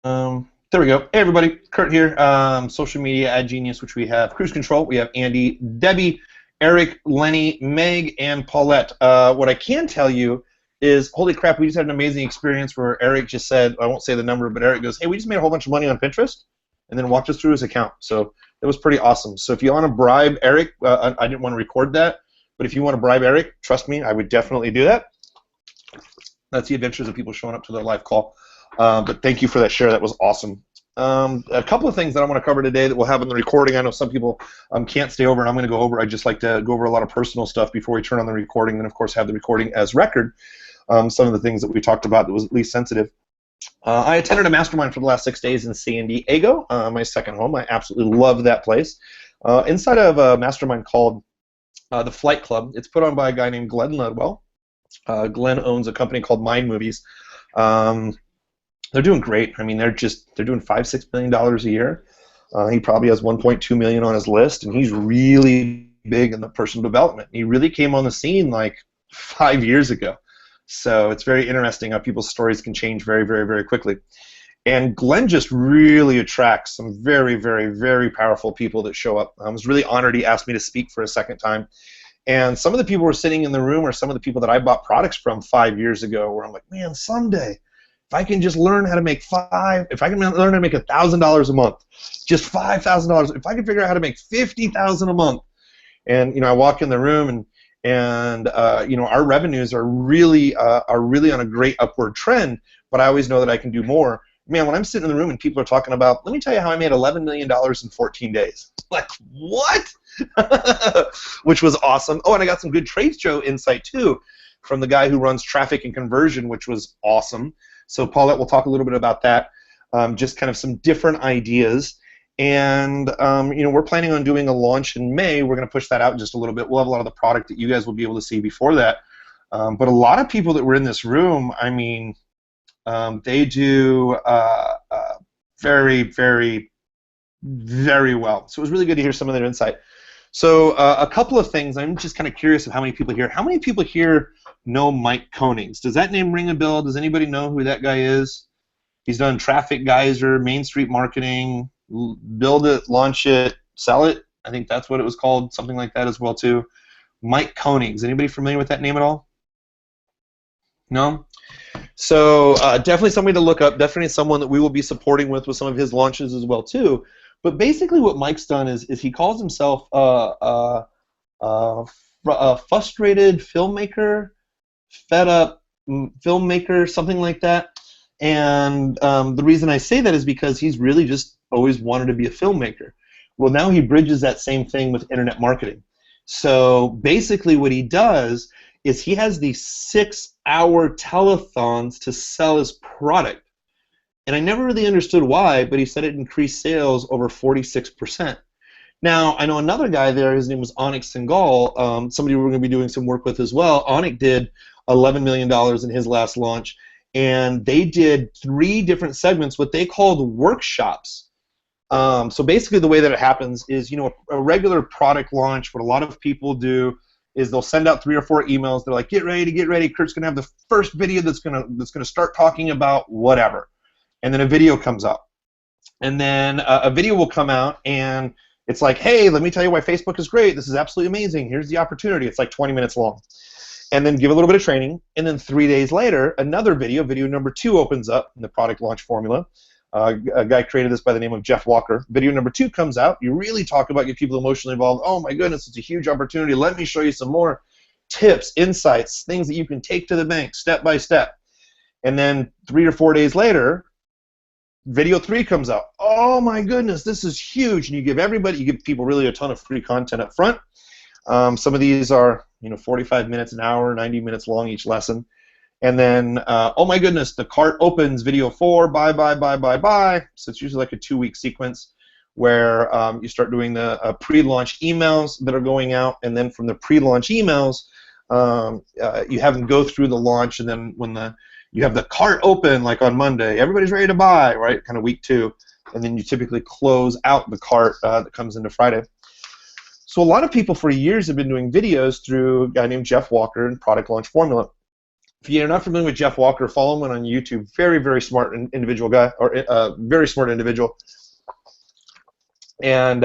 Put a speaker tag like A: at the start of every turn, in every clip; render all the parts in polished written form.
A: There we go. Hey everybody, Kurt here. Social media at Genius, which we have Cruise Control, we have Andy, Debbie, Eric, Lenny, Meg, and Paulette. What I can tell you is, holy crap, we just had an amazing experience where Eric just said, I won't say the number, but Eric goes, hey, we just made a whole bunch of money on Pinterest, and then walked us through his account. So it was pretty awesome. So if you want to bribe Eric, I didn't want to record that, but if you want to bribe Eric, trust me, I would definitely do that. That's the adventures of people showing up to their live call. But thank you for that share. That was awesome. A couple of things that I want to cover today that we'll have in the recording. I know some people can't stay over, and I'm going to go over. I just like to go over a lot of personal stuff before we turn on the recording, and of course have the recording as record. Some of the things that we talked about that was at least sensitive. I attended a mastermind for the last 6 days in San Diego, my second home. I absolutely love that place. Inside of a mastermind called the Flight Club. It's put on by a guy named Glenn Ledwell. Glenn owns a company called Mind Movies. They're doing great. I mean, they're doing $5-6 million a year. He probably has 1.2 million on his list, and he's really big in the personal development. He really came on the scene like 5 years ago. So it's very interesting how people's stories can change very, very, very quickly. And Glenn just really attracts some very, very, very powerful people that show up. I was really honored he asked me to speak for a second time. And some of the people who were sitting in the room are some of the people that I bought products from 5 years ago, where I'm like, man, someday, if I can just learn how to make if I can learn how to make $1,000 a month, just $5,000, if I can figure out how to make $50,000 a month, and I walk in the room and our revenues are really on a great upward trend, but I always know that I can do more. Man, when I'm sitting in the room and people are talking about, let me tell you how I made $11 million in 14 days. Like, what? Which was awesome. Oh, and I got some good trade show insight too from the guy who runs traffic and conversion, which was awesome. So Paulette will talk a little bit about that, just kind of some different ideas. And we're planning on doing a launch in May. We're going to push that out just a little bit. We'll have a lot of the product that you guys will be able to see before that. But a lot of people that were in this room, I mean, they do very, very, very well. So it was really good to hear some of their insight. So a couple of things. I'm just kind of curious of how many people here. How many people here know Mike Konings? Does that name ring a bell? Does anybody know who that guy is? He's done Traffic Geyser, Main Street Marketing, Build It, Launch It, Sell It. I think that's what it was called, something like that as well too. Mike Konings. Anybody familiar with that name at all? No? So definitely somebody to look up. Definitely someone that we will be supporting with some of his launches as well too. But basically what Mike's done is he calls himself a frustrated filmmaker, fed up filmmaker, something like that. And the reason I say that is because he's really just always wanted to be a filmmaker. Well, now he bridges that same thing with internet marketing. So basically what he does is he has these 6-hour telethons to sell his product. And I never really understood why, but he said it increased sales over 46%. Now, I know another guy there, his name was Anik Singhal, somebody we're going to be doing some work with as well. Anik did $11 million in his last launch, and they did 3 different segments, what they called workshops. So basically the way that it happens is, a regular product launch, what a lot of people do is they'll send out 3 or 4 emails. They're like, get ready, Kurt's going to have the first video that's going to start talking about whatever. And then a video comes out. And then a video will come out, and it's like, hey, let me tell you why Facebook is great. This is absolutely amazing. Here's the opportunity. It's like 20 minutes long. And then give a little bit of training. And then 3 days later, another video number 2 opens up in the product launch formula. A guy created this by the name of Jeff Walker. Video number 2 comes out. You really talk about, get people emotionally involved. Oh my goodness, it's a huge opportunity. Let me show you some more tips, insights, things that you can take to the bank step by step. And then 3 or 4 days later, video 3 comes out. Oh my goodness, this is huge. And you give people really a ton of free content up front. Some of these are 45 minutes, an hour, 90 minutes long each lesson. And then, oh my goodness, the cart opens, video 4, buy. So it's usually like a 2-week sequence where you start doing the pre-launch emails that are going out, and then from the pre-launch emails, you have them go through the launch, and then when you have the cart open, like on Monday, everybody's ready to buy, right? Kind of week 2, and then you typically close out the cart that comes into Friday. So a lot of people for years have been doing videos through a guy named Jeff Walker and Product Launch Formula. If you're not familiar with Jeff Walker, follow him on YouTube. Very, very smart individual guy, or very smart individual. And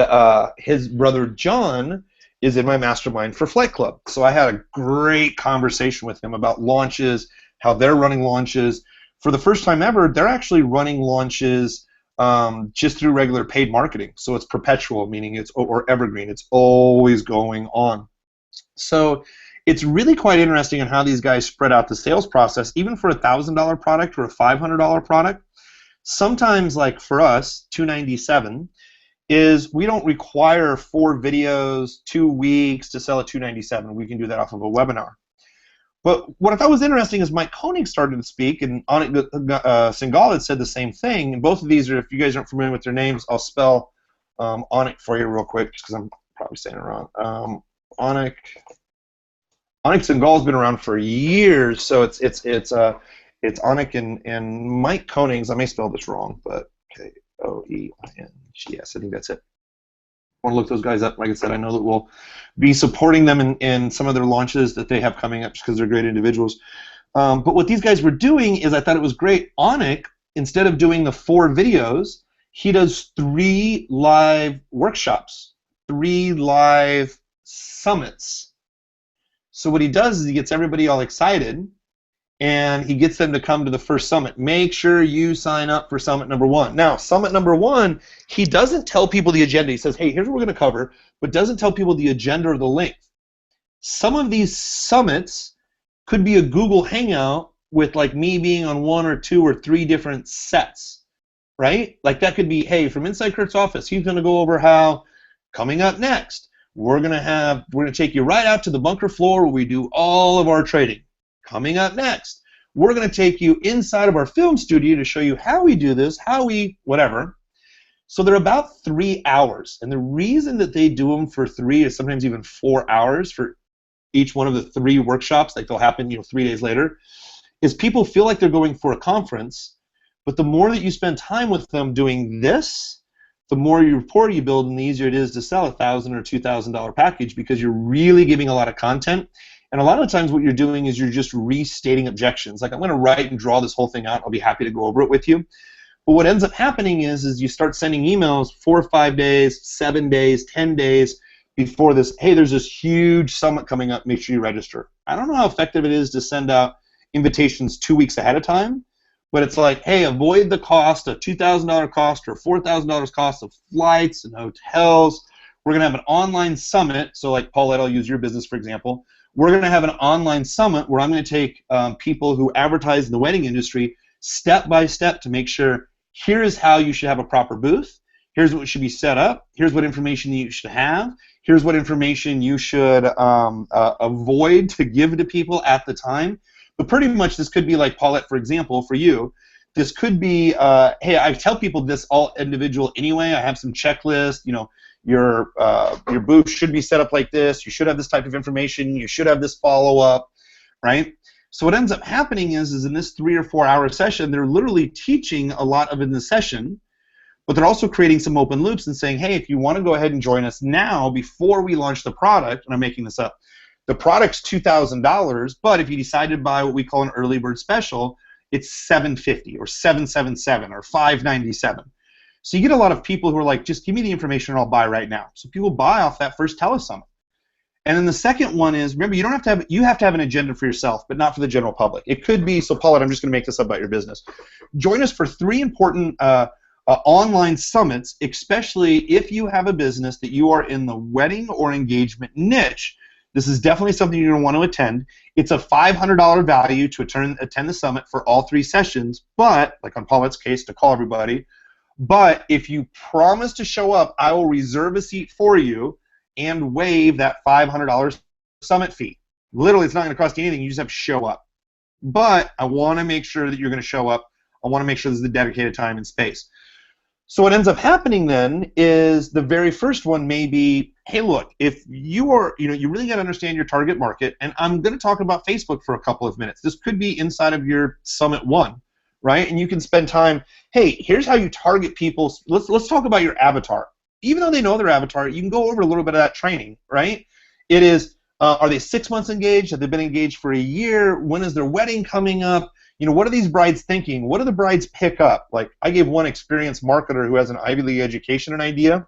A: his brother John is in my mastermind for Flight Club. So I had a great conversation with him about launches, how they're running launches. For the first time ever, they're actually running launches just through regular paid marketing. So it's perpetual, meaning it's or evergreen. It's always going on. So it's really quite interesting in how these guys spread out the sales process, even for a $1,000 product or a $500 product. Sometimes, like for us, $297 is we don't require 4 videos, 2 weeks to sell a $297. We can do that off of a webinar. But what I thought was interesting is Mike Koenig started to speak, and Anik Singhal had said the same thing. And both of these are, if you guys aren't familiar with their names, I'll spell Anik for you real quick, just because I'm probably saying it wrong. Anik Singhal has been around for years, so it's Anik and Mike Koenigs. I may spell this wrong, but Koeings. I think that's it. I want to look those guys up. Like I said, I know that we'll be supporting them in some of their launches that they have coming up just because they're great individuals. But what these guys were doing is I thought it was great. Anik, instead of doing the 4 videos, he does 3 live workshops, 3 live summits. So what he does is he gets everybody all excited, and he gets them to come to the first summit. Make sure you sign up for summit number 1. Now, summit number 1, he doesn't tell people the agenda. He says, hey, here's what we're going to cover, but doesn't tell people the agenda or the length. Some of these summits could be a Google Hangout with like me being on 1 or 2 or 3 different sets, right? Like that could be, hey, from inside Kurt's office, he's going to go over how coming up next, we're going to take you right out to the bunker floor where we do all of our trading. Coming up next, we're going to take you inside of our film studio to show you how we do this, how we whatever. So they're about 3 hours, and the reason that they do them for 3 is sometimes even 4 hours for each one of the 3 workshops, like they'll happen 3 days later, is people feel like they're going for a conference, but the more that you spend time with them doing this, the more rapport you build and the easier it is to sell a $1,000 or $2,000 package because you're really giving a lot of content. And a lot of the times what you're doing is you're just restating objections. Like I'm going to write and draw this whole thing out. I'll be happy to go over it with you. But what ends up happening is you start sending emails 4 or 5 days, 7 days, 10 days before this, hey, there's this huge summit coming up, make sure you register. I don't know how effective it is to send out invitations 2 weeks ahead of time, but it's like, hey, avoid the cost, a $2,000 cost or $4,000 cost of flights and hotels. We're going to have an online summit. So like Paulette, I'll use your business for example. We're going to have an online summit where I'm going to take people who advertise in the wedding industry step by step to make sure here is how you should have a proper booth. Here's what should be set up. Here's what information you should have. Here's what information you should avoid to give to people at the time. But pretty much this could be like Paulette, for example, for you. This could be, hey, I tell people this all individual anyway. I have some checklist, your booth should be set up like this. You should have this type of information. You should have this follow-up, right? So what ends up happening is in this 3 or 4 hour session, they're literally teaching a lot of in the session, but they're also creating some open loops and saying, hey, if you want to go ahead and join us now before we launch the product, and I'm making this up, the product's $2,000, but if you decide to buy what we call an early bird special, it's $750 or $777 or $597. So you get a lot of people who are like, just give me the information and I'll buy right now. So people buy off that first telesummit. And then the second one is, remember, you have to have an agenda for yourself, but not for the general public. It could be, so Paulette, I'm just going to make this up about your business. Join us for 3 important online summits, especially if you have a business that you are in the wedding or engagement niche. This is definitely something you're going to want to attend. It's a $500 value to attend the summit for all 3 sessions, but, like on Paulette's case, to call everybody, but if you promise to show up, I will reserve a seat for you and waive that $500 summit fee. Literally, it's not going to cost you anything. You just have to show up. But I want to make sure that you're going to show up. I want to make sure there's the dedicated time and space. So what ends up happening then is the very first one may be, hey, look, if you are, you really got to understand your target market, and I'm going to talk about Facebook for a couple of minutes. This could be inside of your Summit 1. Right? And you can spend time, hey, here's how you target people. Let's talk about your avatar. Even though they know their avatar, you can go over a little bit of that training, right? It is, Are they 6 months engaged? Have they been engaged for a year? When is their wedding coming up? You know, what are these brides thinking? What do the brides pick up? Like, I gave one experienced marketer who has an Ivy League education an idea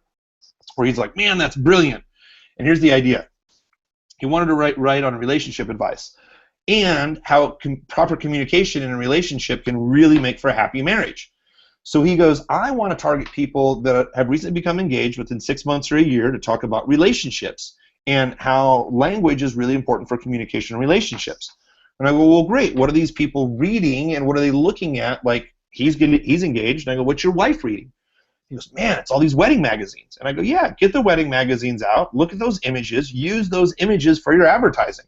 A: where he's like, man, that's brilliant. And here's the idea. He wanted to write on relationship advice and how proper communication in a relationship can really make for a happy marriage. So he goes, I want to target people that have recently become engaged within 6 months or a year to talk about relationships and how language is really important for communication and relationships. And I go, well, great. What are these people reading and what are they looking at? Like, he's engaged. And I go, what's your wife reading? He goes, man, it's all these wedding magazines. And I go, yeah, get the wedding magazines out, look at those images, use those images for your advertising.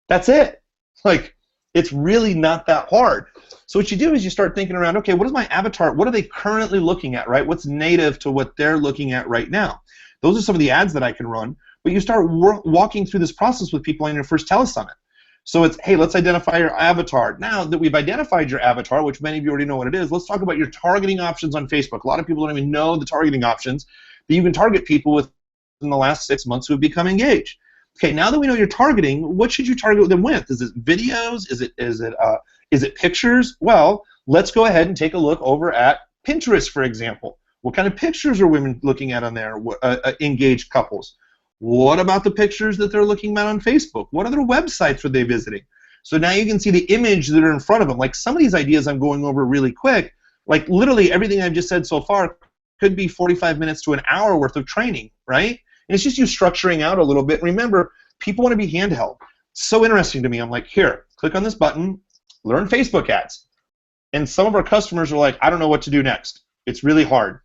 A: That's it. Like, it's really not that hard. So what you do is you start thinking around, okay, what is my avatar, what are they currently looking at, right? What's native to what they're looking at right now? Those are some of the ads that I can run, but you start walking through this process with people on your first telesummit. So it's, hey, let's identify your avatar. Now that we've identified your avatar, which many of you already know what it is, let's talk about your targeting options on Facebook. A lot of people don't even know the targeting options, but you can target people within the last 6 months who have become engaged. Okay, now that we know you're targeting, what should you target them with? Is it videos? Is it pictures? Well, let's go ahead and take a look over at Pinterest, for example. What kind of pictures are women looking at on there, engaged couples? What about the pictures that they're looking at on Facebook? What other websites are they visiting? So now you can see the image that are in front of them. Like, some of these ideas I'm going over really quick, like literally everything I've just said so far could be 45 minutes to an hour worth of training, right? And it's just you structuring out a little bit. Remember, people want to be handheld. So interesting to me. I'm like, here, click on this button, learn Facebook ads. And some of our customers are like, I don't know what to do next. It's really hard.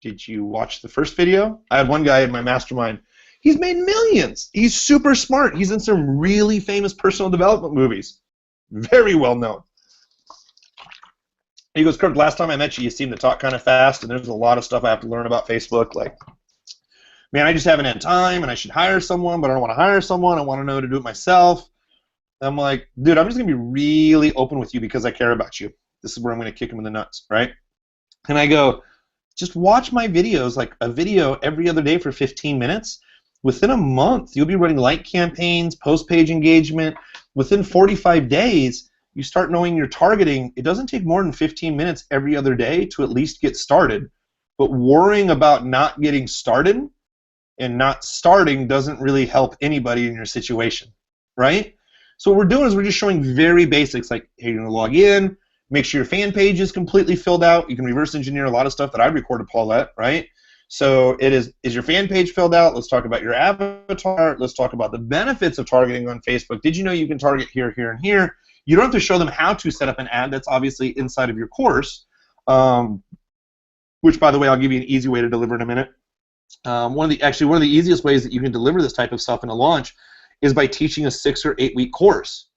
A: Did you watch the first video? I had one guy in my mastermind. He's made millions. He's super smart. He's in some really famous personal development movies. Very well known. He goes, Kirk, last time I met you, you seemed to talk kind of fast, and there's a lot of stuff I have to learn about Facebook. Like, man, I just haven't had time, and I should hire someone, but I don't want to hire someone. I want to know how to do it myself. I'm like, dude, I'm just going to be really open with you because I care about you. This is where I'm going to kick him in the nuts, right? And I go, just watch my videos, like a video every other day for 15 minutes. Within a month, you'll be running like campaigns, post-page engagement. Within 45 days, you start knowing your targeting. It doesn't take more than 15 minutes every other day to at least get started. But worrying about not getting started and not starting doesn't really help anybody in your situation, right? So what we're doing is we're just showing very basics, like, hey, you're going to log in, make sure your fan page is completely filled out. You can reverse engineer a lot of stuff that I recorded, Paulette, right? So it is your fan page filled out? Let's talk about your avatar. Let's talk about the benefits of targeting on Facebook. Did you know you can target here, here, and here? You don't have to show them how to set up an ad. That's obviously inside of your course, which, by the way, I'll give you an easy way to deliver in a minute. One of the easiest ways that you can deliver this type of stuff in a launch is by teaching a 6 or 8 week course.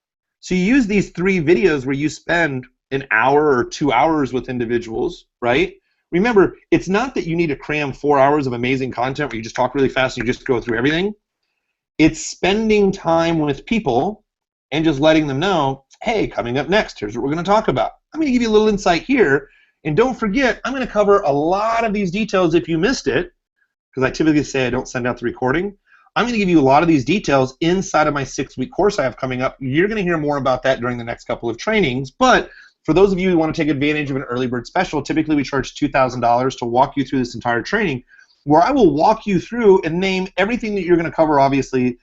A: So you use these 3 videos where you spend an hour or 2 hours with individuals, right? Remember, it's not that you need to cram 4 hours of amazing content where you just talk really fast and you just go through everything. It's spending time with people and just letting them know, hey, coming up next, here's what we're going to talk about. I'm going to give you a little insight here, and don't forget, I'm going to cover a lot of these details if you missed it, because I typically say I don't send out the recording. I'm going to give you a lot of these details inside of my 6-week course I have coming up. You're going to hear more about that during the next couple of trainings, but for those of you who want to take advantage of an early bird special, typically we charge $2,000 to walk you through this entire training, where I will walk you through and name everything that you're going to cover, obviously,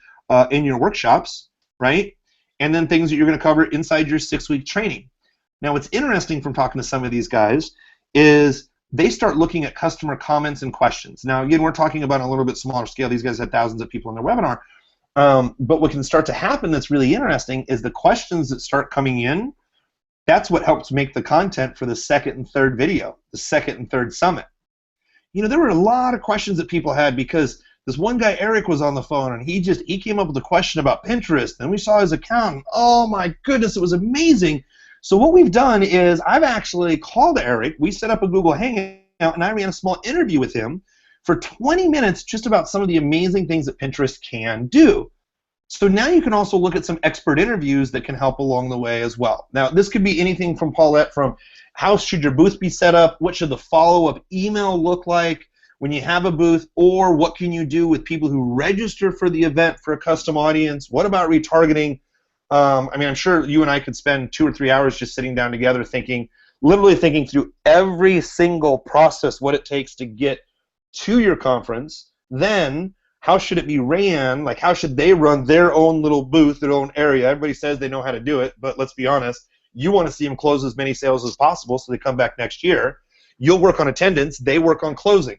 A: in your workshops, right? And then things that you're going to cover inside your 6-week training. Now, what's interesting from talking to some of these guys is they start looking at customer comments and questions. Now, again, we're talking about on a little bit smaller scale. These guys had thousands of people in their webinar. But what can start to happen that's really interesting is the questions that start coming in. That's what helps make the content for the 2nd and 3rd video, the 2nd and 3rd summit. You know, there were a lot of questions that people had because this one guy, Eric, was on the phone, and he came up with a question about Pinterest, and we saw his account, and oh my goodness, it was amazing. So what we've done is I've actually called Eric, we set up a Google Hangout, and I ran a small interview with him for 20 minutes just about some of the amazing things that Pinterest can do. So now you can also look at some expert interviews that can help along the way as well. Now, this could be anything from Paulette, from how should your booth be set up, what should the follow-up email look like, when you have a booth, or what can you do with people who register for the event for a custom audience? What about retargeting? I mean, I'm sure you and I could spend 2 or 3 hours just sitting down together literally thinking through every single process, what it takes to get to your conference. Then, how should it be ran? Like, how should they run their own little booth, their own area? Everybody says they know how to do it, but let's be honest. You want to see them close as many sales as possible so they come back next year. You'll work on attendance. They work on closing.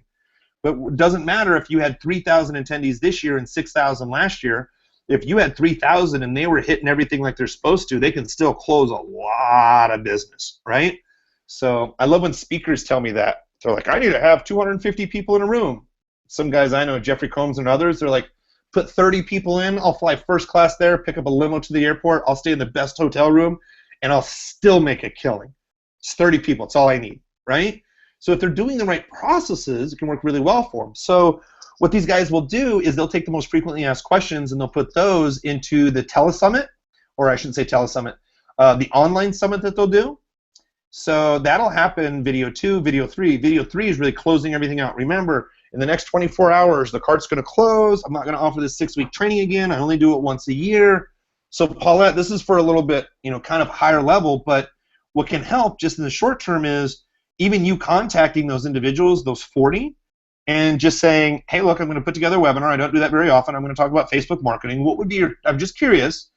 A: But it doesn't matter if you had 3,000 attendees this year and 6,000 last year. If you had 3,000 and they were hitting everything like they're supposed to, they can still close a lot of business, right? So I love when speakers tell me that. They're like, I need to have 250 people in a room. Some guys I know, Jeffrey Combs and others, they're like, put 30 people in, I'll fly first class there, pick up a limo to the airport, I'll stay in the best hotel room, and I'll still make a killing. It's 30 people, it's all I need, right? So if they're doing the right processes, it can work really well for them. So what these guys will do is they'll take the most frequently asked questions and they'll put those into the telesummit, or I shouldn't say telesummit, the online summit that they'll do. So that'll happen video 2, video 3. Video 3 is really closing everything out. Remember, in the next 24 hours, the cart's going to close. I'm not going to offer this 6-week training again. I only do it once a year. So Paulette, this is for a little bit, kind of higher level, but what can help just in the short term is even you contacting those individuals, those 40, and just saying, hey, look, I'm going to put together a webinar. I don't do that very often. I'm going to talk about Facebook marketing. What would be I'm just curious.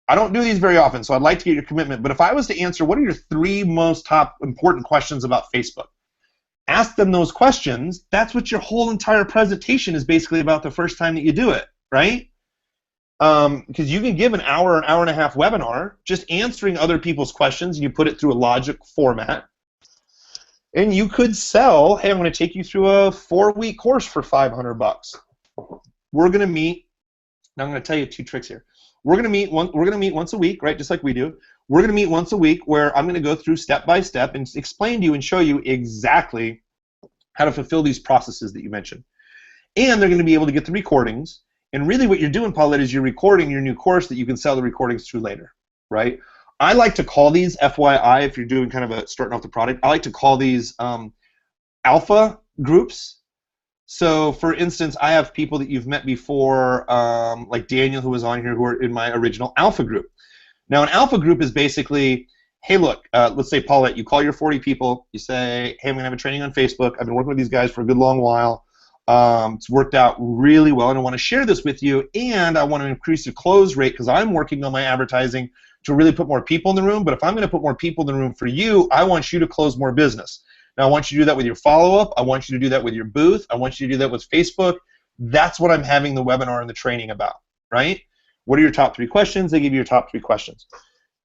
A: I don't do these very often, so I'd like to get your commitment. But if I was to answer, what are your 3 most top important questions about Facebook? Ask them those questions. That's what your whole entire presentation is basically about the first time that you do it, right? Because you can give an hour and a half webinar just answering other people's questions, and you put it through a logic format. And you could sell, hey, I'm going to take you through a 4-week course for $500. We're going to meet. Now I'm going to tell you 2 tricks here. We're going to meet once a week, right? Just like we do. We're going to meet once a week where I'm going to go through step by step and explain to you and show you exactly how to fulfill these processes that you mentioned. And they're going to be able to get the recordings. And really what you're doing, Paulette, is you're recording your new course that you can sell the recordings through later, right? I like to call these, FYI, if you're doing kind of starting off the product, I like to call these alpha groups. So, for instance, I have people that you've met before, like Daniel, who was on here, who are in my original alpha group. Now, an alpha group is basically, hey, look, let's say, Paulette, you call your 40 people, you say, hey, I'm going to have a training on Facebook. I've been working with these guys for a good long while. It's worked out really well, and I want to share this with you, and I want to increase the close rate because I'm working on my advertising to really put more people in the room. But if I'm going to put more people in the room for you, I want you to close more business. Now, I want you to do that with your follow-up. I want you to do that with your booth. I want you to do that with Facebook. That's what I'm having the webinar and the training about, right? What are your top 3 questions? They give you your top 3 questions.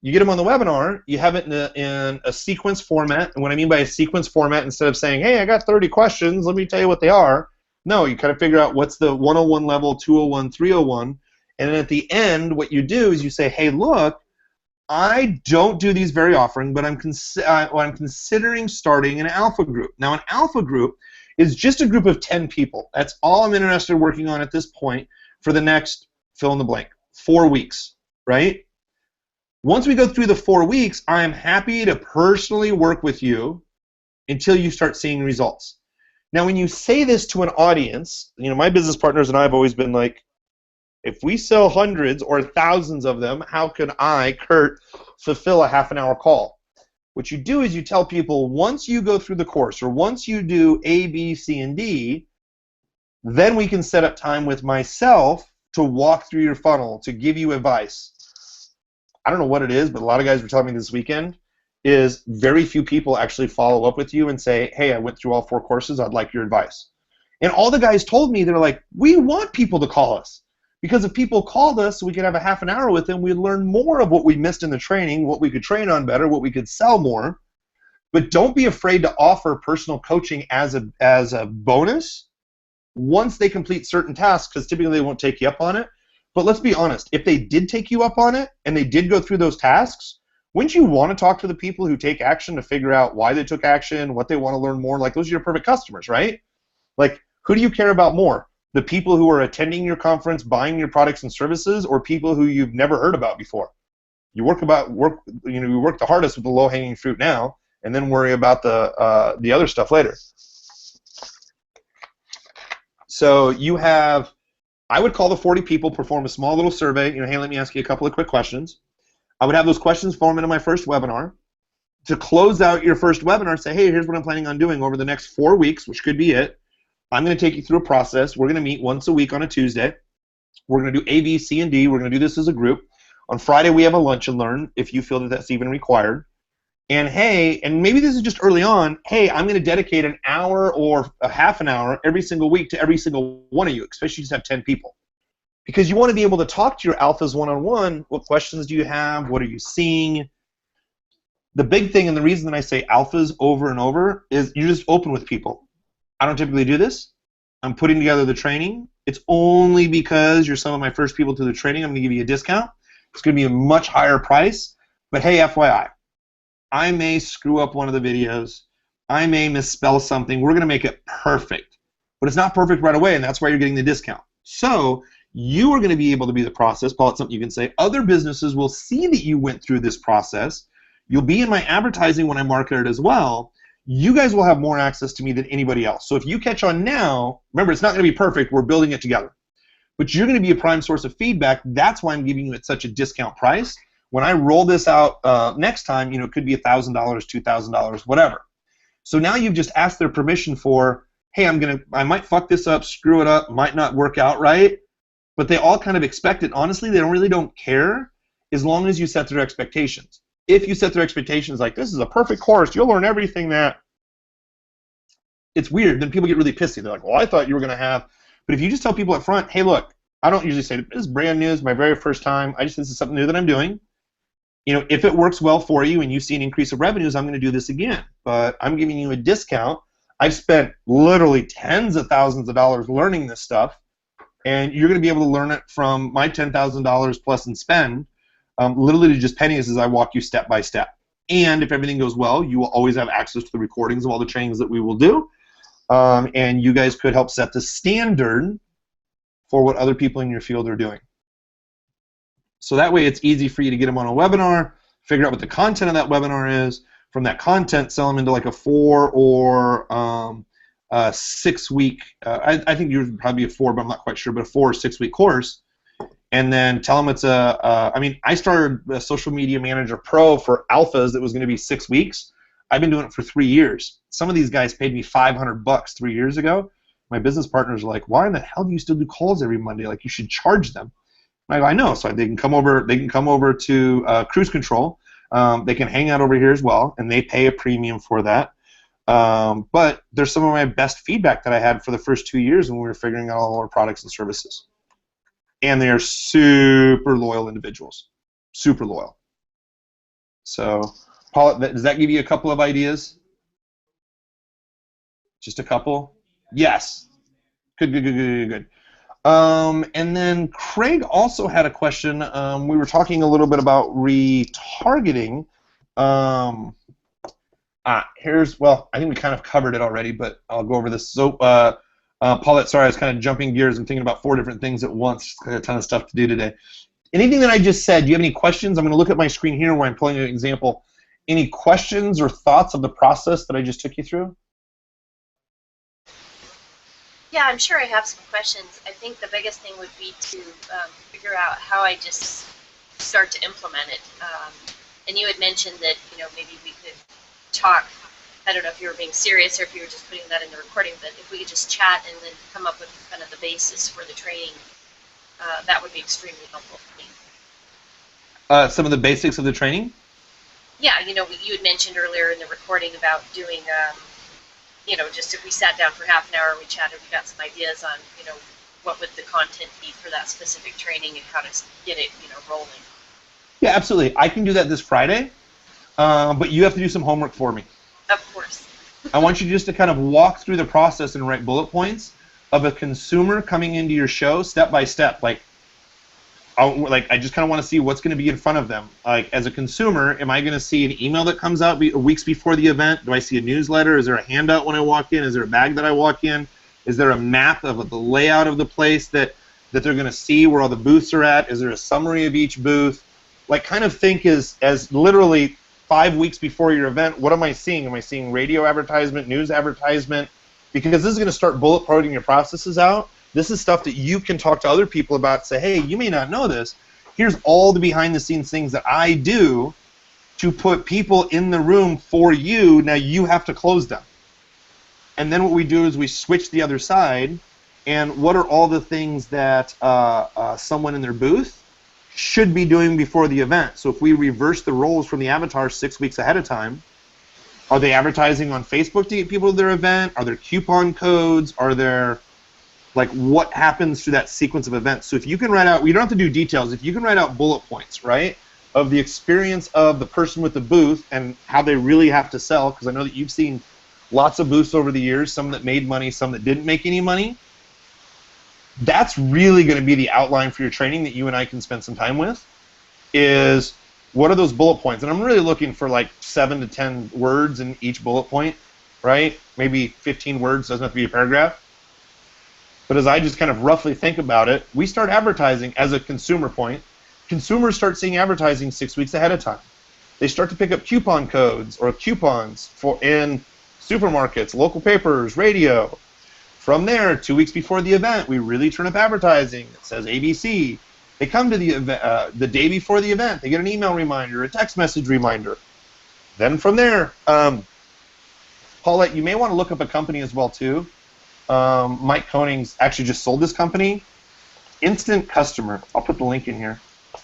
A: You get them on the webinar. You have it in a sequence format. And what I mean by a sequence format, instead of saying, hey, I got 30 questions, let me tell you what they are. No, you kind of figure out what's the 101 level, 201, 301. And then at the end, what you do is you say, hey, look, I don't do these very often, but I'm considering starting an alpha group. Now, an alpha group is just a group of 10 people. That's all I'm interested in working on at this point for the next fill in the blank, 4 weeks, right? Once we go through the 4 weeks, I'm happy to personally work with you until you start seeing results. Now, when you say this to an audience, my business partners and I have always been like, if we sell hundreds or thousands of them, how can I, Kurt, fulfill a half-an-hour call? What you do is you tell people once you go through the course or once you do A, B, C, and D, then we can set up time with myself to walk through your funnel, to give you advice. I don't know what it is, but a lot of guys were telling me this weekend is very few people actually follow up with you and say, hey, I went through all 4 courses, I'd like your advice. And all the guys told me, they're like, we want people to call us. Because if people called us, we could have a half an hour with them, we'd learn more of what we missed in the training, what we could train on better, what we could sell more. But don't be afraid to offer personal coaching as a bonus once they complete certain tasks, because typically they won't take you up on it. But let's be honest, if they did take you up on it and they did go through those tasks, wouldn't you want to talk to the people who take action to figure out why they took action, what they want to learn more? Like, those are your perfect customers, right? Like, who do you care about more? The people who are attending your conference, buying your products and services, or people who you've never heard about before? You work the hardest with the low-hanging fruit now, and then worry about the other stuff later. So you have, I would call the 40 people, perform a small little survey. Hey, let me ask you a couple of quick questions. I would have those questions form into my first webinar. To close out your first webinar, say, hey, here's what I'm planning on doing over the next 4 weeks, which could be it. I'm going to take you through a process. We're going to meet once a week on a Tuesday. We're going to do A, B, C, and D. We're going to do this as a group. On Friday, we have a lunch and learn if you feel that that's even required. And hey, and maybe this is just early on, hey, I'm going to dedicate an hour or a half an hour every single week to every single one of you, especially if you just have 10 people. Because you want to be able to talk to your alphas one-on-one. What questions do you have? What are you seeing? The big thing, and the reason that I say alphas over and over, is you're just open with people. I don't typically do this. I'm putting together the training. It's only because you're some of my first people to the training, I'm going to give you a discount. It's going to be a much higher price. But hey, FYI, I may screw up one of the videos. I may misspell something. We're going to make it perfect. But it's not perfect right away, and that's why you're getting the discount. So you are going to be able to be the process. Paul, it's something you can say. Other businesses will see that you went through this process. You'll be in my advertising when I market it as well. You guys will have more access to me than anybody else. So if you catch on now, remember, it's not going to be perfect. We're building it together. But you're going to be a prime source of feedback. That's why I'm giving you at such a discount price. When I roll this out next time, it could be $1,000, $2,000, whatever. So now you've just asked their permission for, hey, I might fuck this up, screw it up, might not work out right, but they all kind of expect it. Honestly, they really don't care as long as you set their expectations. If you set their expectations like, this is a perfect course, you'll learn everything that, it's weird, then people get really pissy. They're like, well, I thought you were going to have, but if you just tell people up front, hey, look, I don't usually say, this is brand new, it's my very first time, this is something new that I'm doing. If it works well for you and you see an increase of revenues, I'm going to do this again. But I'm giving you a discount. I've spent literally tens of thousands of dollars learning this stuff, and you're going to be able to learn it from my $10,000 plus in spend, literally just pennies as I walk you step by step. And if everything goes well, you will always have access to the recordings of all the trainings that we will do, and you guys could help set the standard for what other people in your field are doing. So that way it's easy for you to get them on a webinar, figure out what the content of that webinar is, from that content sell them into like a 4 or 6 week, I think you're probably a 4, but I'm not quite sure, but a 4 or 6 week course, and then tell them it's I started a Social Media Manager Pro for alphas that was going to be 6 weeks. I've been doing it for 3 years. Some of these guys paid me $500 3 years ago. My business partners are like, why in the hell do you still do calls every Monday? Like, you should charge them. I know, so they can come over. They can come over to Cruise Control. They can hang out over here as well, and they pay a premium for that. But there's some of my best feedback that I had for the first 2 years when we were figuring out all our products and services. And they are super loyal individuals, super loyal. So, Paul, does that give you a couple of ideas? Just a couple? Yes. Good. And then Craig also had a question. We were talking a little bit about retargeting. Well, I think we kind of covered it already, but I'll go over this. So, Paulette, sorry, I was kind of jumping gears and thinking about 4 different things at once. Got a ton of stuff to do today. Anything that I just said, do you have any questions? I'm going to look at my screen here where I'm pulling an example. Any questions or thoughts of the process that I just took you through?
B: Yeah, I'm sure I have some questions. I think the biggest thing would be to figure out how I just start to implement it. And you had mentioned that, maybe we could talk. I don't know if you were being serious or if you were just putting that in the recording, but if we could just chat and then come up with kind of the basis for the training, that would be extremely helpful for me.
A: Some of the basics of the training?
B: Yeah, you had mentioned earlier in the recording about doing just if we sat down for half an hour and we chatted, we got some ideas on, what would the content be for that specific training and how to get it, rolling.
A: Yeah, absolutely. I can do that this Friday, but you have to do some homework for me.
B: Of course.
A: I want you just to kind of walk through the process and write bullet points of a consumer coming into your show step by step. I just kind of want to see what's going to be in front of them. Like, as a consumer, am I going to see an email that comes out weeks before the event? Do I see a newsletter? Is there a handout when I walk in? Is there a bag that I walk in? Is there a map of the layout of the place that they're going to see where all the booths are at? Is there a summary of each booth? Kind of think as literally 5 weeks before your event, what am I seeing? Am I seeing radio advertisement, news advertisement? because this is going to start bullet pointing your processes out. This is stuff that you can talk to other people about. Say, hey, you may not know this. Here's all the behind-the-scenes things that I do to put people in the room for you. Now you have to close them. And then what we do is we switch the other side, and what are all the things that someone in their booth should be doing before the event? So if we reverse the roles from the avatar 6 weeks ahead of time, are they advertising on Facebook to get people to their event? Are there coupon codes? Are there, like, what happens through that sequence of events? So if you can write out, we don't have to do details, if you can write out bullet points, right, of the experience of the person with the booth and how they really have to sell, because I know that you've seen lots of booths over the years, some that made money, some that didn't make any money. That's really going to be the outline for your training that you and I can spend some time with, is what are those bullet points? And I'm really looking for like 7 to 10 words in each bullet point, right? Maybe 15 words, doesn't have to be a paragraph. But as I just kind of roughly think about it, we start advertising as a consumer point. Consumers start seeing advertising 6 weeks ahead of time. They start to pick up coupon codes or coupons in supermarkets, local papers, radio. From there, 2 weeks before the event, we really turn up advertising. It says ABC. They come to the event the day before the event. They get an email reminder, a text message reminder. Then from there, Paulette, you may want to look up a company as well too. Mike Konings actually just sold this company. Instant Customer. I'll put the link in here.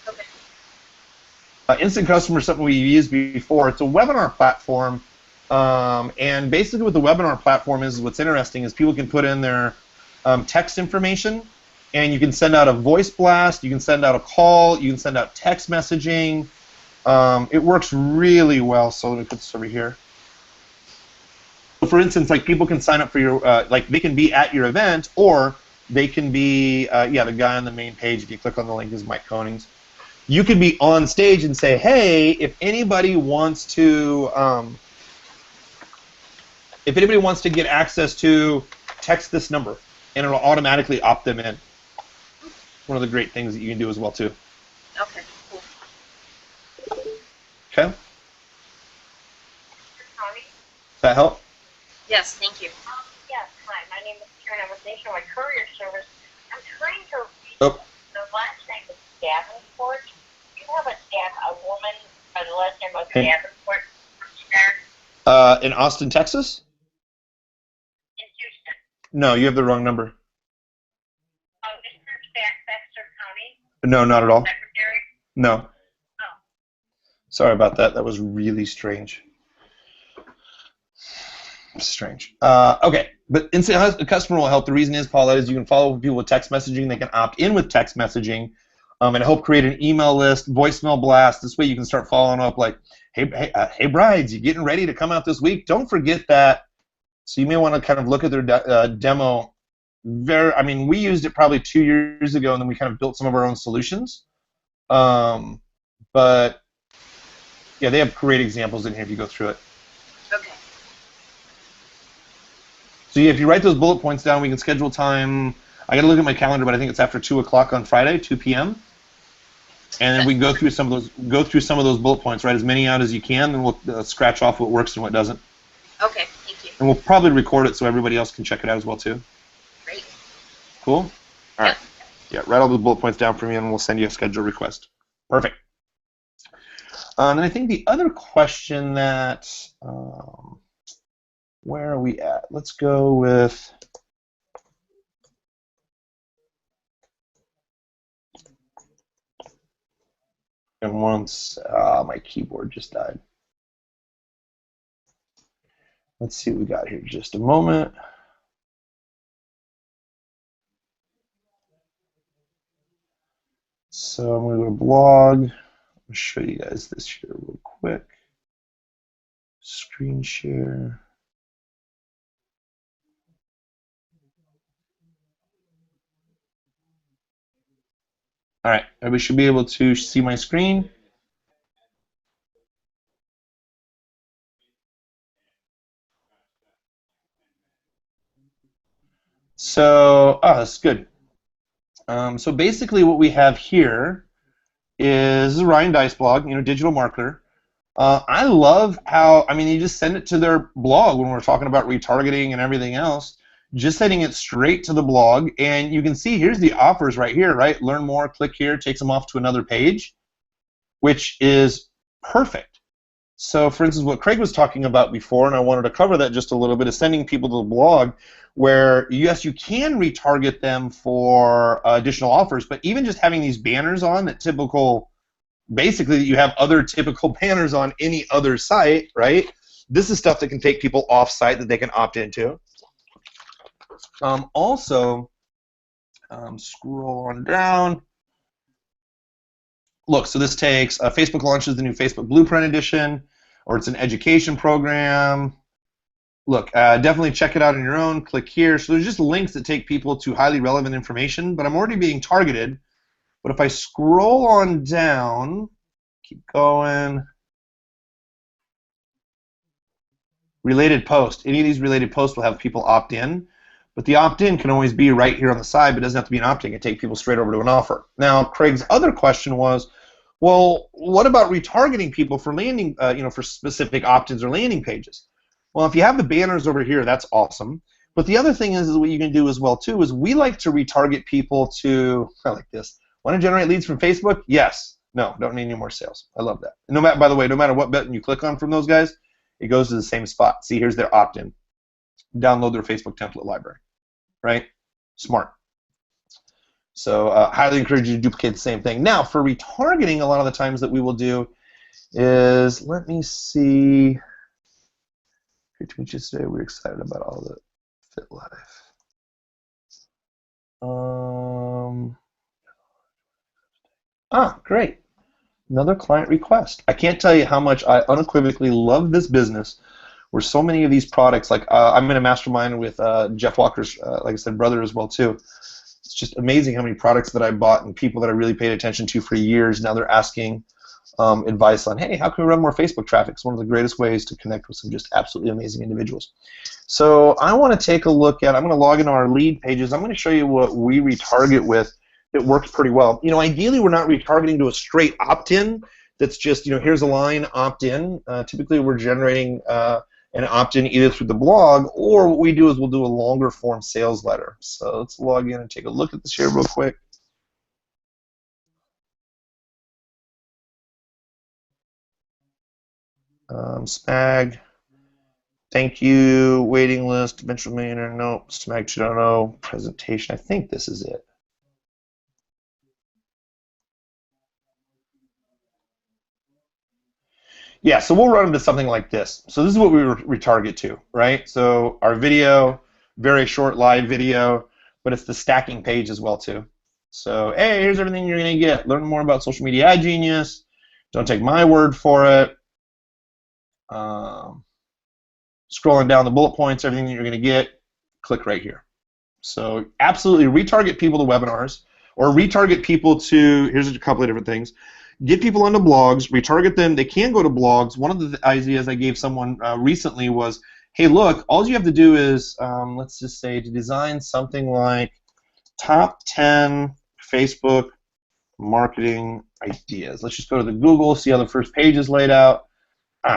A: Okay. Instant Customer is something we've used before. It's a webinar platform. And basically what the webinar platform is, what's interesting is people can put in their text information, and you can send out a voice blast, you can send out a call, you can send out text messaging. It works really well. So let me put this over here. So for instance, like people can sign up for your, like they can be at your event, or they can be, yeah, the guy on the main page, if you click on the link, is Mike Konings. You could be on stage and say, hey, if anybody wants to get access to, text this number, and it'll automatically opt them in. One of the great things that you can do as well too.
B: Okay, cool.
A: Okay. Does that help?
B: Yes, thank you.
C: Yes, hi. My name is Karen. I'm with Nationwide Courier Service. I'm trying to reach the last name is Davenport. Do you have a woman by the last name of Davenport there?
A: In Austin, Texas?
C: In Houston.
A: No, you have the wrong number.
C: Oh, is this Baxter County?
A: No, not at all.
C: Secretary?
A: No.
C: Oh.
A: Sorry about that. That was really strange. Strange. Okay, but Instant Customer will help. The reason is, Paulette, is you can follow people with text messaging. They can opt in with text messaging, and help create an email list, voicemail blast. This way you can start following up like, hey brides, you getting ready to come out this week? Don't forget that. So you may want to kind of look at their demo. I mean, we used it probably 2 years ago, and then we kind of built some of our own solutions. But yeah, they have great examples in here if you go through it.
B: Okay.
A: So yeah, if you write those bullet points down, we can schedule time. I got to look at my calendar, but I think it's after 2 o'clock on Friday, 2 p.m. And then we can go through some of those bullet points, write as many out as you can, and we'll scratch off what works and what doesn't.
B: Okay, thank you.
A: And we'll probably record it so everybody else can check it out as well too.
B: Great.
A: Cool. All right. Yeah, write all the bullet points down for me, and we'll send you a schedule request. Perfect. And I think the other question that, where are we at? Let's go with. And once my keyboard just died. Let's see what we got here. Just a moment. So I'm going to go to blog. I'll show you guys this here real quick. Screen share. All right, everybody should be able to see my screen. So, that's good. So basically what we have here is Ryan Dice blog, digital marketer. I love how, I mean, you just send it to their blog when we're talking about retargeting and everything else. Just sending it straight to the blog, and you can see here's the offers right here, right? Learn more, click here, takes them off to another page, which is perfect. So, for instance, what Craig was talking about before, and I wanted to cover that just a little bit, is sending people to the blog where, yes, you can retarget them for additional offers, but even just having these banners on that typical, basically you have other typical banners on any other site, right? This is stuff that can take people off site that they can opt into. Also, scroll on down. Look, so this takes, Facebook launches the new Facebook Blueprint Edition, or it's an education program. Look, definitely check it out on your own. Click here. So there's just links that take people to highly relevant information, but I'm already being targeted. But if I scroll on down, keep going. Related post. Any of these related posts will have people opt in. But the opt-in can always be right here on the side, but it doesn't have to be an opt-in. It can take people straight over to an offer. Now, Craig's other question was, well, what about retargeting people for landing, for specific opt-ins or landing pages? Well, if you have the banners over here, that's awesome. But the other thing is what you can do as well too is we like to retarget people to, I like this. Want to generate leads from Facebook? Yes. No, don't need any more sales. I love that. No matter, by the way, no matter what button you click on from those guys, it goes to the same spot. See, here's their opt-in. Download their Facebook template library. Right? Smart. So highly encourage you to duplicate the same thing. Now, for retargeting, a lot of the times that we will do is, let me see. Great to meet you today. We're excited about all the Fit Life. Great. Another client request. I can't tell you how much I unequivocally love this business, where so many of these products, like I'm in a mastermind with Jeff Walker's, like I said, brother as well too. It's just amazing how many products that I bought and people that I really paid attention to for years, now they're asking advice on, hey, how can we run more Facebook traffic? It's one of the greatest ways to connect with some just absolutely amazing individuals. So I want to take a look at, I'm going to log into our lead pages. I'm going to show you what we retarget with. It works pretty well. You know, ideally we're not retargeting to a straight opt-in that's just, here's a line, opt-in. Typically we're generating an opt-in either through the blog, or what we do is we'll do a longer form sales letter. So let's log in and take a look at this here real quick. SMAG, thank you, waiting list, eventual millionaire, nope, SMAG 2.0, presentation, I think this is it. Yeah, so we'll run into something like this. So this is what we retarget to, right? So our video, very short live video, but it's the stacking page as well too. So hey, here's everything you're going to get. Learn more about Social Media Ad Genius. Don't take my word for it. Scrolling down the bullet points, everything that you're going to get, click right here. So absolutely retarget people to webinars, or retarget people to, here's a couple of different things. Get people onto blogs, retarget them. They can go to blogs. One of the ideas I gave someone recently was, hey, look, all you have to do is, let's just say, to design something like top 10 Facebook marketing ideas. Let's just go to the Google, see how the first page is laid out.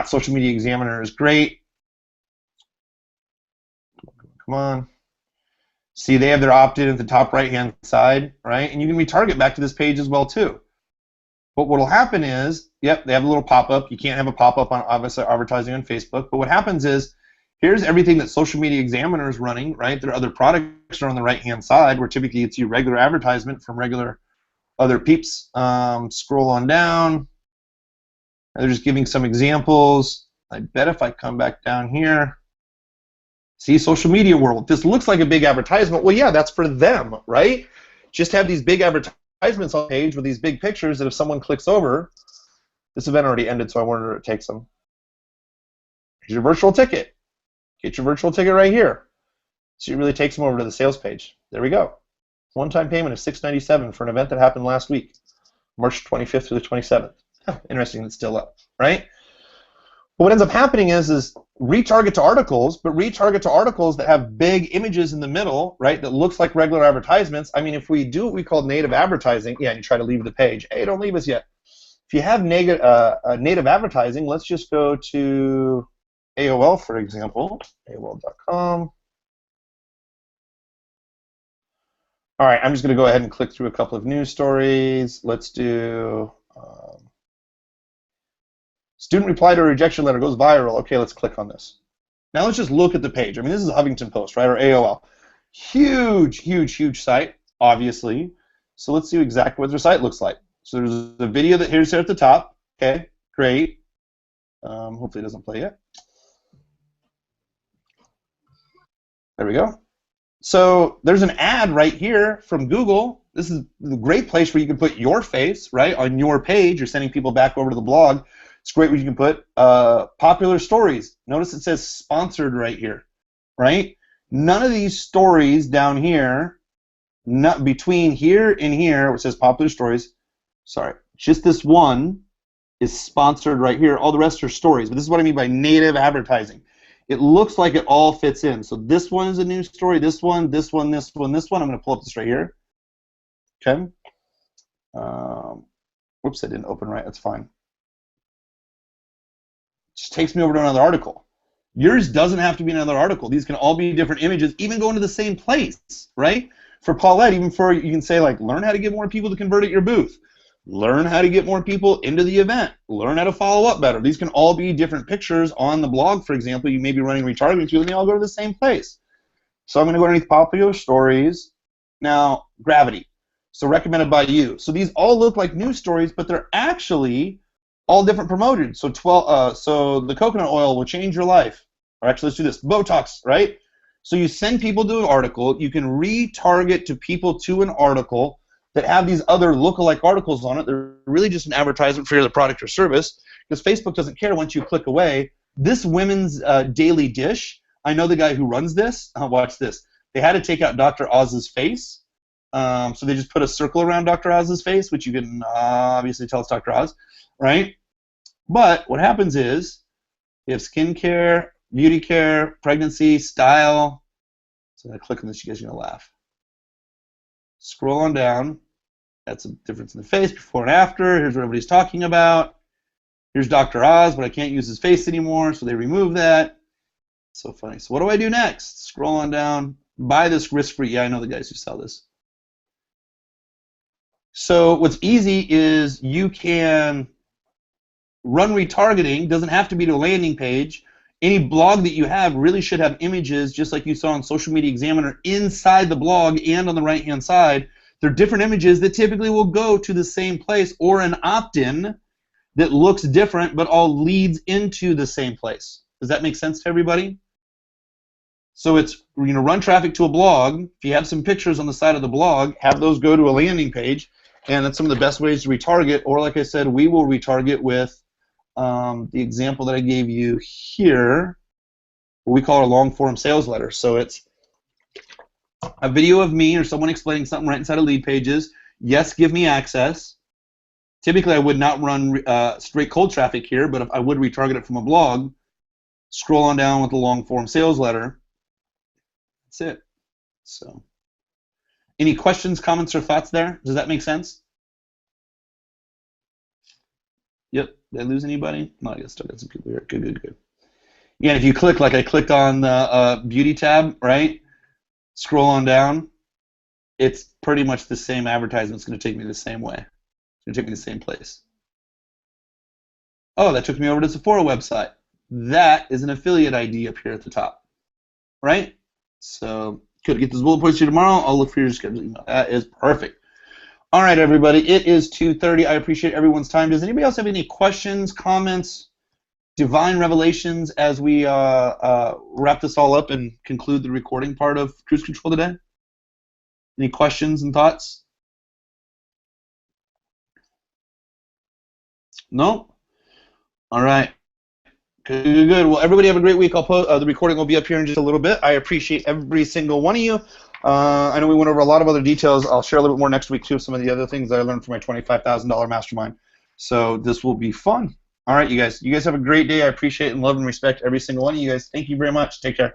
A: Social Media Examiner is great. Come on. See, they have their opt-in at the top right-hand side, right? And you can retarget back to this page as well, too. But what will happen is, yep, they have a little pop-up. You can't have a pop-up on obviously advertising on Facebook. But what happens is, here's everything that Social Media Examiner is running, right? Their other products are on the right-hand side, where typically it's your regular advertisement from regular other peeps. Scroll on down. They're just giving some examples. I bet if I come back down here, see Social Media World. This looks like a big advertisement. Well, yeah, that's for them, right? Just have these big advertisements on the page with these big pictures that if someone clicks over, this event already ended, so I wonder if it takes them. Here's your virtual ticket. Get your virtual ticket right here. So it really takes them over to the sales page. There we go. One-time payment of $697 for an event that happened last week, March 25th through the 27th. Oh, interesting, it's still up, right? But what ends up happening is retarget to articles, but retarget to articles that have big images in the middle, right, that looks like regular advertisements. I mean, if we do what we call native advertising, yeah, and you try to leave the page. Hey, don't leave us yet. if you have native advertising, let's just go to AOL, for example, AOL.com. All right, I'm just going to go ahead and click through a couple of news stories. Let's do student reply to a rejection letter goes viral. Okay, let's click on this. Now let's just look at the page. I mean, this is Huffington Post, right, or AOL. Huge, huge, huge site, obviously. So let's see exactly what their site looks like. So there's a video that here's here at the top. Okay, great. Hopefully it doesn't play yet. There we go. So there's an ad right here from Google. This is a great place where you can put your face, right, on your page. You're sending people back over to the blog. It's great where you can put popular stories. Notice it says sponsored right here, right? None of these stories down here, not between here and here, where it says popular stories, sorry, just this one is sponsored right here. All the rest are stories. But this is what I mean by native advertising. It looks like it all fits in. So this one is a news story, this one, this one, this one, this one. I'm going to pull up this right here. Okay. Whoops, I didn't open right. That's fine. Just takes me over to another article. Yours doesn't have to be another article. These can all be different images, even going to the same place, right? For Paulette, even for, you can say, like, learn how to get more people to convert at your booth. Learn how to get more people into the event. Learn how to follow up better. These can all be different pictures on the blog, for example. You may be running retargeting to, and they all go to the same place. So I'm going to go underneath popular stories. Now, gravity. So recommended by you. So these all look like news stories, but they're actually all different promoted. So so the coconut oil will change your life. Or actually, let's do this. Botox, right? So you send people to an article. You can retarget to people to an article that have these other lookalike articles on it. They're really just an advertisement for your product or service, because Facebook doesn't care once you click away. This women's daily dish, I know the guy who runs this. Watch this. They had to take out Dr. Oz's face. So they just put a circle around Dr. Oz's face, which you can obviously tell it's Dr. Oz, right? But what happens is you have skincare, beauty care, pregnancy, style. So I click on this, you guys are going to laugh. Scroll on down. That's a difference in the face, before and after. Here's what everybody's talking about. Here's Dr. Oz, but I can't use his face anymore, so they remove that. So funny. So what do I do next? Scroll on down. Buy this risk-free. Yeah, I know the guys who sell this. So what's easy is you can run retargeting. Doesn't have to be to a landing page. Any blog that you have really should have images, just like you saw on Social Media Examiner, inside the blog and on the right-hand side. They're different images that typically will go to the same place, or an opt-in that looks different but all leads into the same place. Does that make sense to everybody? So it's, you know, run traffic to a blog. If you have some pictures on the side of the blog, have those go to a landing page, and that's some of the best ways to retarget. Or like I said, we will retarget with the example that I gave you here, what we call our long-form sales letter. So it's a video of me or someone explaining something right inside of lead pages. Yes, give me access. Typically, I would not run straight cold traffic here, but if I would retarget it from a blog, scroll on down with the long-form sales letter. That's it. So, any questions, comments, or thoughts there? Does that make sense? Yep. Did I lose anybody? No, I guess still got some people here. Good, good, good. Yeah, if you click, like I clicked on the beauty tab, right? Scroll on down. It's pretty much the same advertisement. It's going to take me the same way. It's going to take me the same place. Oh, that took me over to the Sephora website. That is an affiliate ID up here at the top, right? So, could get those bullet points here tomorrow. I'll look for your schedule email. That is perfect. All right, everybody. It is 2:30. I appreciate everyone's time. Does anybody else have any questions, comments, divine revelations as we wrap this all up and conclude the recording part of Cruise Control today? Any questions and thoughts? No? All right. Good, good, good. Well, everybody have a great week. I'll post, the recording will be up here in just a little bit. I appreciate every single one of you. I know we went over a lot of other details. I'll share a little bit more next week, too, of some of the other things that I learned from my $25,000 mastermind. So this will be fun. All right, you guys. You guys have a great day. I appreciate and love and respect every single one of you guys. Thank you very much. Take care.